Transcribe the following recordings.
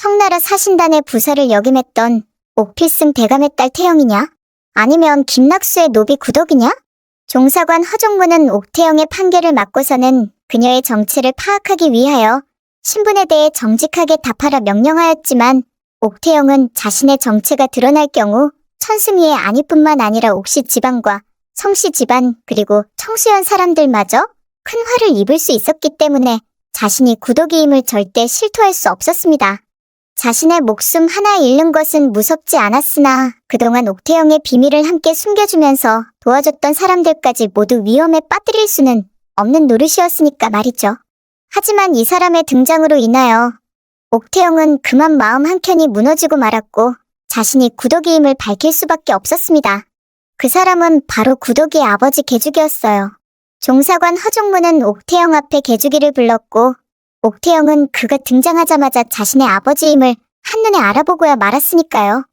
청나라 사신단의 부사를 역임했던 옥필승 대감의 딸 태영이냐? 아니면 김낙수의 노비 구덕이냐? 종사관 허종무는 옥태영의 판결을 맡고서는 그녀의 정체를 파악하기 위하여 신분에 대해 정직하게 답하라 명령하였지만 옥태영은 자신의 정체가 드러날 경우 천승희의 안위뿐만 아니라 옥씨 집안과 성씨 집안 그리고 청수연 사람들마저 큰 화를 입을 수 있었기 때문에 자신이 구덕이임을 절대 실토할 수 없었습니다. 자신의 목숨 하나 잃는 것은 무섭지 않았으나 그동안 옥태영의 비밀을 함께 숨겨주면서 도와줬던 사람들까지 모두 위험에 빠뜨릴 수는 없는 노릇이었으니까 말이죠. 하지만 이 사람의 등장으로 인하여 옥태영은 그만 마음 한켠이 무너지고 말았고 자신이 구덕이임을 밝힐 수밖에 없었습니다. 그 사람은 바로 구덕이의 아버지 개죽이었어요. 종사관 허종무는 옥태영 앞에 개죽이를 불렀고 옥태영은 그가 등장하자마자 자신의 아버지임을 한눈에 알아보고야 말았으니까요.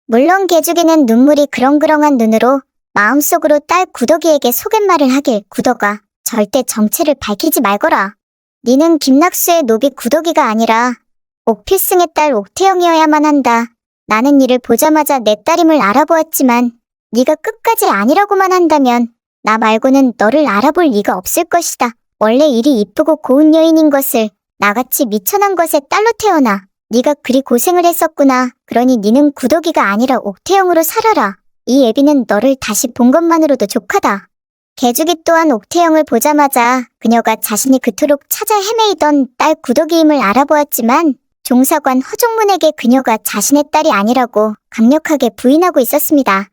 물론 개죽이는 눈물이 그렁그렁한 눈으로 마음속으로 딸 구덕이에게 소갯말을 하길 구덕아 절대 정체를 밝히지 말거라. 니는 김낙수의 노비 구덕이가 아니라 옥필승의 딸 옥태영이어야만 한다. 나는 이를 보자마자 내 딸임을 알아보았지만 네가 끝까지 아니라고만 한다면 나 말고는 너를 알아볼 리가 없을 것이다. 원래 이리 이쁘고 고운 여인인 것을 나같이 미천한 것의 딸로 태어나 네가 그리 고생을 했었구나. 그러니 니는 구덕이가 아니라 옥태영으로 살아라. 이 애비는 너를 다시 본 것만으로도 족하다. 개죽이 또한 옥태영을 보자마자 그녀가 자신이 그토록 찾아 헤매이던 딸 구덕이임을 알아보았지만 종사관 허종문에게 그녀가 자신의 딸이 아니라고 강력하게 부인하고 있었습니다.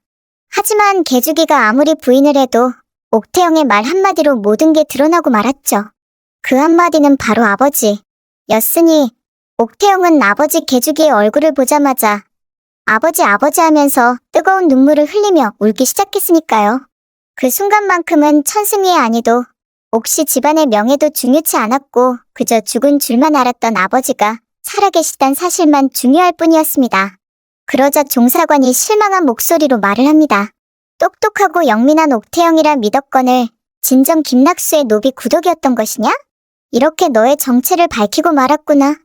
하지만 개죽이가 아무리 부인을 해도 옥태영의 말 한마디로 모든 게 드러나고 말았죠. 그 한마디는 바로 아버지 였으니 옥태영은 아버지 개죽이의 얼굴을 보자마자 아버지 하면서 뜨거운 눈물을 흘리며 울기 시작했으니까요. 그 순간만큼은 천승희의 안위도 옥씨 집안의 명예도 중요치 않았고 그저 죽은 줄만 알았던 아버지가 살아계시단 사실만 중요할 뿐이었습니다. 그러자 종사관이 실망한 목소리로 말을 합니다. 똑똑하고 영민한 옥태영이라 믿었거늘 진정 김낙수의 노비 구덕이었던 것이냐? 이렇게 너의 정체를 밝히고 말았구나.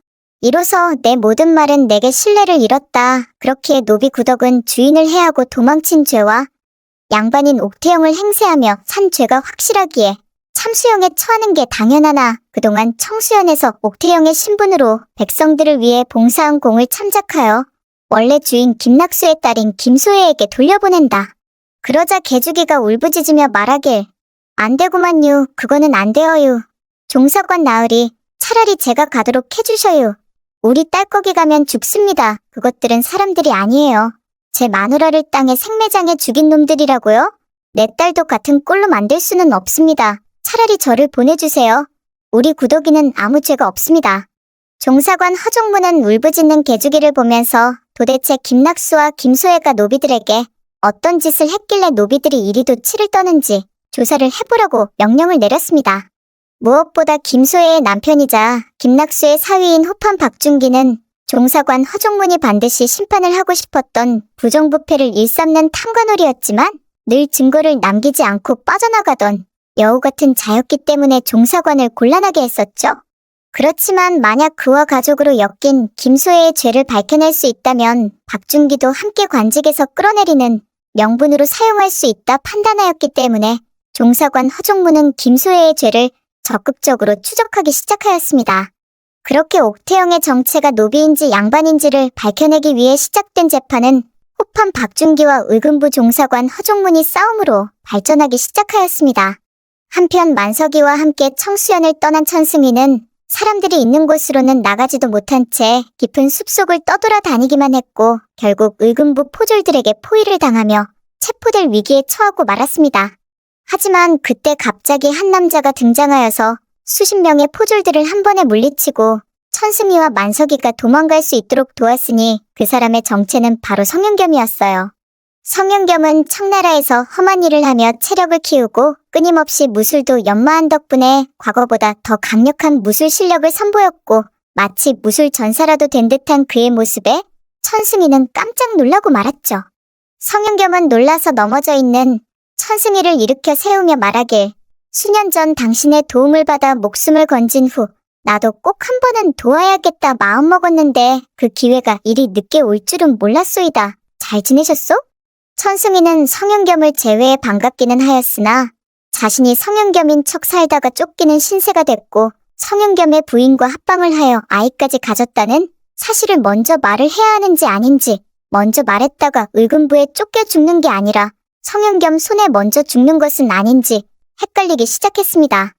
이로써 내 모든 말은 내게 신뢰를 잃었다. 그렇기에 노비 구덕은 주인을 해하고 도망친 죄와 양반인 옥태영을 행세하며 산 죄가 확실하기에 참수형에 처하는 게 당연하나 그동안 청수연에서 옥태영의 신분으로 백성들을 위해 봉사한 공을 참작하여 원래 주인 김낙수의 딸인 김소혜에게 돌려보낸다. 그러자 개죽이가 울부짖으며 말하길 안 되구만요. 그거는 안 되어요. 종사관 나으리 차라리 제가 가도록 해주셔요. 우리 딸 거기 가면 죽습니다. 그것들은 사람들이 아니에요. 제 마누라를 땅에 생매장에 죽인 놈들이라고요? 내 딸도 같은 꼴로 만들 수는 없습니다. 차라리 저를 보내주세요. 우리 구덕이는 아무 죄가 없습니다. 종사관 허종무는 울부짖는 개죽이를 보면서 도대체 김낙수와 김소혜가 노비들에게 어떤 짓을 했길래 노비들이 이리도 치를 떠는지 조사를 해보라고 명령을 내렸습니다. 무엇보다 김소혜의 남편이자 김낙수의 사위인 호판 박준기는 종사관 허종문이 반드시 심판을 하고 싶었던 부정부패를 일삼는 탐관오리였지만 늘 증거를 남기지 않고 빠져나가던 여우 같은 자였기 때문에 종사관을 곤란하게 했었죠. 그렇지만 만약 그와 가족으로 엮인 김소혜의 죄를 밝혀낼 수 있다면 박준기도 함께 관직에서 끌어내리는 명분으로 사용할 수 있다 판단하였기 때문에 종사관 허종무는 김소혜의 죄를 적극적으로 추적하기 시작하였습니다. 그렇게 옥태영의 정체가 노비인지 양반인지를 밝혀내기 위해 시작된 재판은 호판 박준기와 의금부 종사관 허종문이 싸움으로 발전하기 시작하였습니다. 한편 만석이와 함께 청수연을 떠난 천승희는 사람들이 있는 곳으로는 나가지도 못한 채 깊은 숲속을 떠돌아다니기만 했고 결국 의금부 포졸들에게 포위를 당하며 체포될 위기에 처하고 말았습니다. 하지만 그때 갑자기 한 남자가 등장하여서 수십 명의 포졸들을 한 번에 물리치고 천승희와 만석이가 도망갈 수 있도록 도왔으니 그 사람의 정체는 바로 성윤겸이었어요. 성윤겸은 청나라에서 험한 일을 하며 체력을 키우고 끊임없이 무술도 연마한 덕분에 과거보다 더 강력한 무술 실력을 선보였고 마치 무술 전사라도 된 듯한 그의 모습에 천승희는 깜짝 놀라고 말았죠. 성윤겸은 놀라서 넘어져 있는 천승희를 일으켜 세우며 말하길 수년 전 당신의 도움을 받아 목숨을 건진 후 나도 꼭 한 번은 도와야겠다 마음먹었는데 그 기회가 이리 늦게 올 줄은 몰랐소이다. 잘 지내셨소? 천승이는 성윤겸을 제외해 반갑기는 하였으나 자신이 성윤겸인 척 살다가 쫓기는 신세가 됐고 성윤겸의 부인과 합방을 하여 아이까지 가졌다는 사실을 먼저 말을 해야 하는지 아닌지 먼저 말했다가 의금부에 쫓겨 죽는 게 아니라 성윤겸 손에 먼저 죽는 것은 아닌지 헷갈리기 시작했습니다.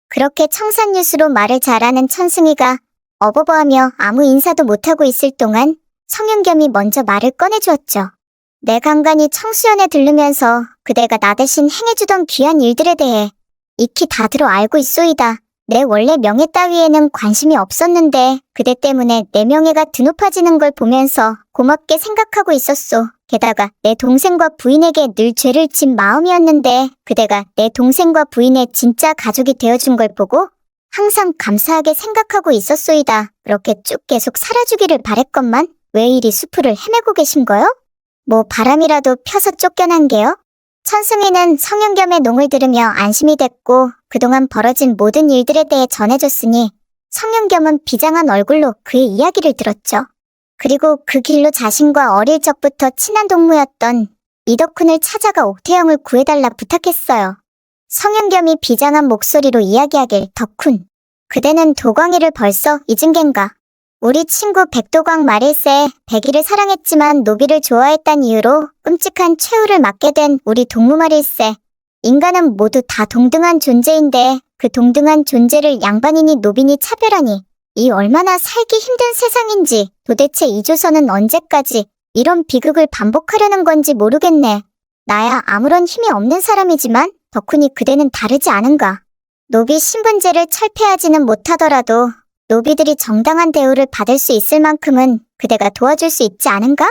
그렇게 청산유수로 말을 잘하는 천승이가 어버버하며 아무 인사도 못하고 있을 동안 성윤겸이 먼저 말을 꺼내주었죠. 내 간간히 청수연에 들르면서 그대가 나 대신 행해주던 귀한 일들에 대해 익히 다 들어 알고 있소이다. 내 원래 명예 따위에는 관심이 없었는데 그대 때문에 내 명예가 드높아지는 걸 보면서 고맙게 생각하고 있었소. 게다가 내 동생과 부인에게 늘 죄를 진 마음이었는데 그대가 내 동생과 부인의 진짜 가족이 되어준 걸 보고 항상 감사하게 생각하고 있었소이다. 그렇게 쭉 계속 살아주기를 바랬건만 왜 이리 수풀을 헤매고 계신 거요? 뭐 바람이라도 펴서 쫓겨난 게요? 천승이는 성윤겸의 농을 들으며 안심이 됐고 그동안 벌어진 모든 일들에 대해 전해줬으니 성윤겸은 비장한 얼굴로 그의 이야기를 들었죠. 그리고 그 길로 자신과 어릴 적부터 친한 동무였던 이덕훈을 찾아가 옥태영을 구해달라 부탁했어요. 성윤겸이 비장한 목소리로 이야기하길 덕훈, 그대는 도광이를 벌써 잊은 겐가? 우리 친구 백도광 말일세 백이를 사랑했지만 노비를 좋아했단 이유로 끔찍한 최후를 맞게 된 우리 동무 말일세. 인간은 모두 다 동등한 존재인데 그 동등한 존재를 양반이니 노비니 차별하니 이 얼마나 살기 힘든 세상인지 도대체 이 조선은 언제까지 이런 비극을 반복하려는 건지 모르겠네. 나야 아무런 힘이 없는 사람이지만 덕훈이 그대는 다르지 않은가. 노비 신분제를 철폐하지는 못하더라도 노비들이 정당한 대우를 받을 수 있을 만큼은 그대가 도와줄 수 있지 않은가?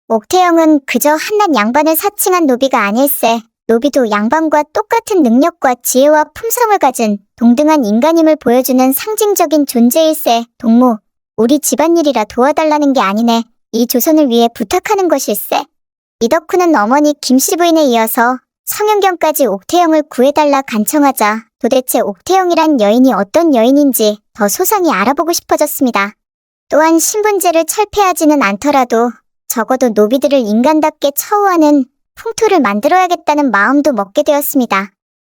옥태영은 그저 한낱 양반을 사칭한 노비가 아닐세. 노비도 양반과 똑같은 능력과 지혜와 품성을 가진 동등한 인간임을 보여주는 상징적인 존재일세. 동무, 우리 집안일이라 도와달라는 게 아니네. 이 조선을 위해 부탁하는 것일세. 이덕훈은 어머니 김씨 부인에 이어서 성윤겸까지 옥태영을 구해달라 간청하자 도대체 옥태영이란 여인이 어떤 여인인지 더 소상히 알아보고 싶어졌습니다. 또한 신분제를 철폐하지는 않더라도 적어도 노비들을 인간답게 처우하는 풍토를 만들어야겠다는 마음도 먹게 되었습니다.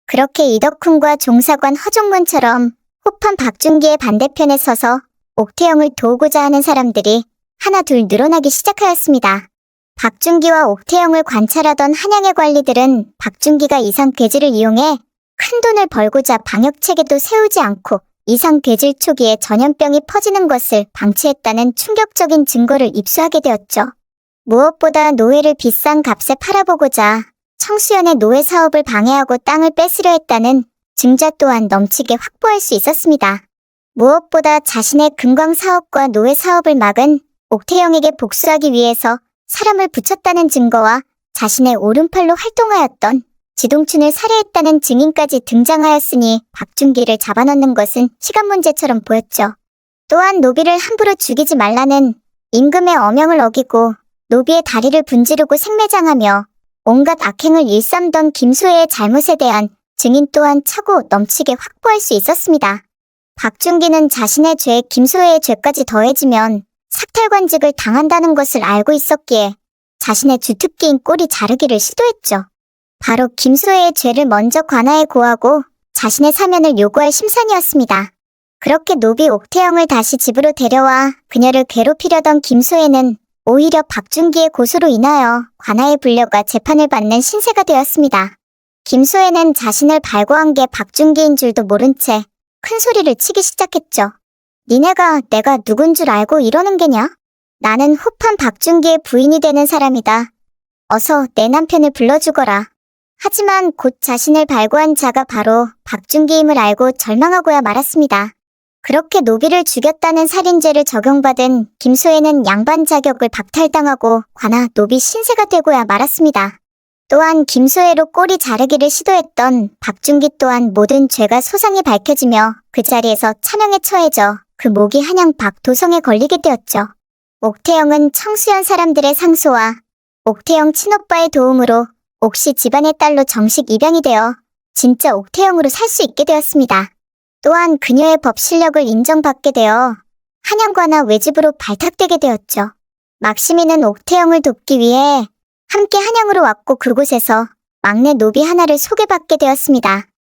그렇게 이덕훈과 종사관 허종문처럼 호판 박준기의 반대편에 서서 옥태영을 도우고자 하는 사람들이 하나 둘 늘어나기 시작하였습니다. 박준기와 옥태영을 관찰하던 한양의 관리들은 박준기가 이상괴질을 이용해 큰 돈을 벌고자 방역체계도 세우지 않고 이상괴질 초기에 전염병이 퍼지는 것을 방치했다는 충격적인 증거를 입수하게 되었죠. 무엇보다 노예를 비싼 값에 팔아보고자 청수연의 노예 사업을 방해하고 땅을 뺏으려 했다는 증자 또한 넘치게 확보할 수 있었습니다. 무엇보다 자신의 금광 사업과 노예 사업을 막은 옥태영에게 복수하기 위해서 사람을 붙였다는 증거와 자신의 오른팔로 활동하였던 지동춘을 살해했다는 증인까지 등장하였으니 박준기를 잡아넣는 것은 시간 문제처럼 보였죠. 또한 노비를 함부로 죽이지 말라는 임금의 어명을 어기고 노비의 다리를 분지르고 생매장하며 온갖 악행을 일삼던 김소혜의 잘못에 대한 증인 또한 차고 넘치게 확보할 수 있었습니다. 박준기는 자신의 죄에 김소혜의 죄까지 더해지면 삭탈관직을 당한다는 것을 알고 있었기에 자신의 주특기인 꼬리 자르기를 시도했죠. 바로 김소혜의 죄를 먼저 관아에 고하고 자신의 사면을 요구할 심산이었습니다. 그렇게 노비 옥태영을 다시 집으로 데려와 그녀를 괴롭히려던 김소혜는 오히려 박준기의 고소로 인하여 관아에 불려가 재판을 받는 신세가 되었습니다. 김소혜는 자신을 발고한 게 박준기인 줄도 모른 채 큰 소리를 치기 시작했죠. 니네가 내가 누군 줄 알고 이러는 게냐? 나는 호판 박준기의 부인이 되는 사람이다. 어서 내 남편을 불러주거라. 하지만 곧 자신을 발고한 자가 바로 박준기임을 알고 절망하고야 말았습니다. 그렇게 노비를 죽였다는 살인죄를 적용받은 김소혜는 양반 자격을 박탈당하고 관아 노비 신세가 되고야 말았습니다. 또한 김소혜로 꼬리 자르기를 시도했던 박준기 또한 모든 죄가 소상히 밝혀지며 그 자리에서 차명에 처해져 그 목이 한양 박도성에 걸리게 되었죠. 옥태영은 청수연 사람들의 상소와 옥태영 친오빠의 도움으로 옥씨 집안의 딸로 정식 입양이 되어 진짜 옥태영으로 살 수 있게 되었습니다. 또한 그녀의 법 실력을 인정받게 되어 한양관아 외집으로 발탁되게 되었죠. 막시미는 옥태영을 돕기 위해 함께 한양으로 왔고 그곳에서 막내 노비 하나를 소개받게 되었습니다.